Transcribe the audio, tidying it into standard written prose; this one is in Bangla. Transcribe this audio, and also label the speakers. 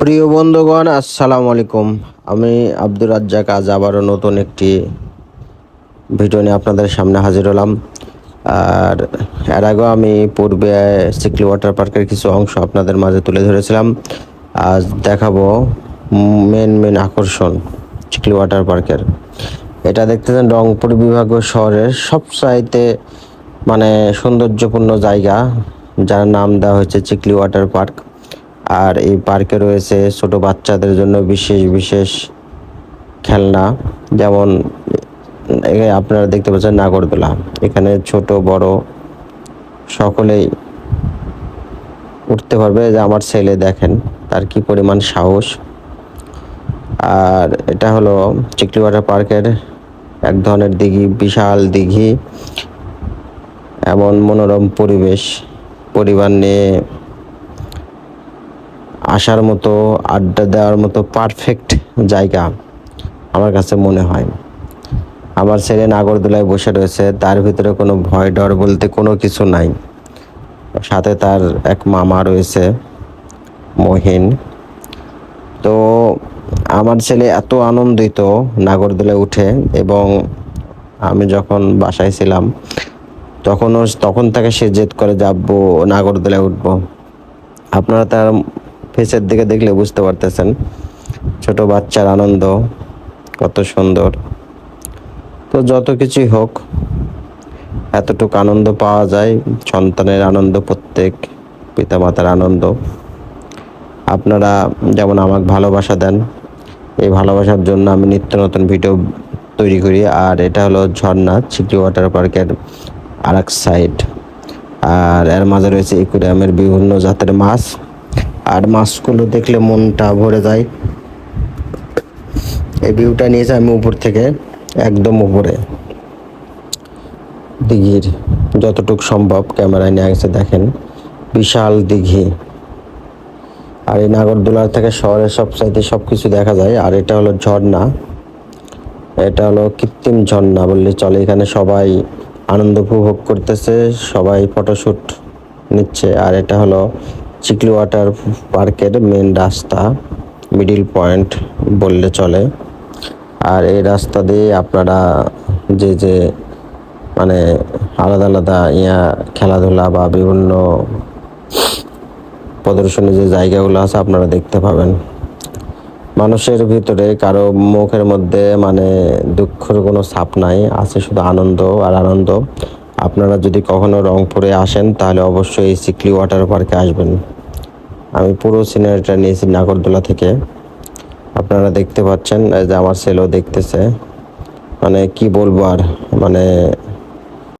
Speaker 1: প্রিয় বন্ধুগণ, আসসালামু আলাইকুম। আমি আব্দুর রাজ্জাক আজ আবারও নতুন একটি ভিডিও নিয়ে আপনাদের সামনে হাজির হলাম। আর এর আগেও আমি পূর্বে সিকলি ওয়াটার পার্কের কিছু অংশ আপনাদের মাঝে তুলে ধরেছিলাম। আজ দেখাবো মেন আকর্ষণ চিকলি ওয়াটার পার্কের। এটা দেখতেছেন রংপুর বিভাগীয় শহরের সবচাইতে সৌন্দর্যপূর্ণ জায়গা, যার নাম দেওয়া হয়েছে চিকলি ওয়াটার পার্ক। আর এই পার্কে রয়েছে ছোট বাচ্চাদের জন্য বিশেষ বিশেষ খেলনা, যেমন আপনারা দেখতে পাচ্ছেন নাগরদোলা। এখানে ছোট বড় সকলেই উঠতে পারবে। যে আমার ছেলে দেখেন তার কি পরিমাণ সাহস। আর এটা হলো চিকলি ওয়াটার পার্কের এক ধরনের দিঘি, বিশাল দিঘি, এমন মনোরম পরিবেশ, পরিবার নিয়ে আসার মতো, আড্ডা দেওয়ার মতো পারফেক্ট জায়গা আমার কাছে মনে হয়। আমার ছেলে নাগরদোলায় বসে রয়েছে, তার ভিতরে কোনো ভয় ডর বলতে কোনো কিছু নাই। সাথে তার এক মামা রয়েছে, মহিন। তো আমার ছেলে এত আনন্দিত নাগরদোলায় উঠে, এবং আমি যখন বাসায় ছিলাম তখন থেকে সে জেদ করে যাবো নাগরদোলায় উঠবো। আপনারা তার ফেসের দিকে দেখলে বুঝতে পারতেছেন ছোট বাচ্চার আনন্দ কত সুন্দর। তো যত কিছুই হোক, এতটুকু আনন্দ পাওয়া যায়, সন্তানের আনন্দ, প্রত্যেক পিতামাতার আনন্দ। আপনারা যেমন আমাকে ভালোবাসা দেন, এই ভালোবাসার জন্য আমি নিত্য নতুন ভিডিও তৈরি করি। আর এটা হলো ঝর্ণা, চিকলি ওয়াটার পার্কের আর এক সাইড। আর এর মাঝে রয়েছে অ্যাকুয়ারিয়ামের বিভিন্ন জাতের মাছ, আর মাছগুলো দেখলে মনটা ভরে যায়। এই ভিউটা নিয়েছে আমি উপর থেকে, একদম উপরে দিঘির যতটুকু সম্ভব ক্যামেরায় নিয়ে গেছে। দেখেন বিশাল দিঘি। আর এই নাগরদোলার থেকে শহরের সবচাইতে সবকিছু দেখা যায়। আর এটা হলো ঝর্ণা, এটা হলো কৃত্রিম ঝর্ণা বললে চলে। এখানে সবাই আনন্দ উপভোগ করতেছে, সবাই ফটোশুট নিচ্ছে। আর এটা হলো চিকলি ওয়াটার পার্কের মেন রাস্তা, মিডিল পয়েন্ট বললে চলে। আর এই রাস্তা দিয়ে আপনারা যে আলাদা আলাদা খেলাধুলা বা বিভিন্ন প্রদর্শনী যে জায়গাগুলো আছে আপনারা দেখতে পাবেন। মানুষের ভিতরে কারো মুখের মধ্যে দুঃখের কোনো ছাপ নাই, আছে শুধু আনন্দ আর আনন্দ। আপনারা যদি কখনো রংপুরে আসেন তাহলে অবশ্যই এই চিকলি ওয়াটার পার্কে আসবেন। আমি পুরো সিনারিটা নিয়েছি নাগরদোলা থেকে, আপনারা দেখতে পাচ্ছেন। যে আমার ছেলেও দেখতেছে, কি বলবো আর,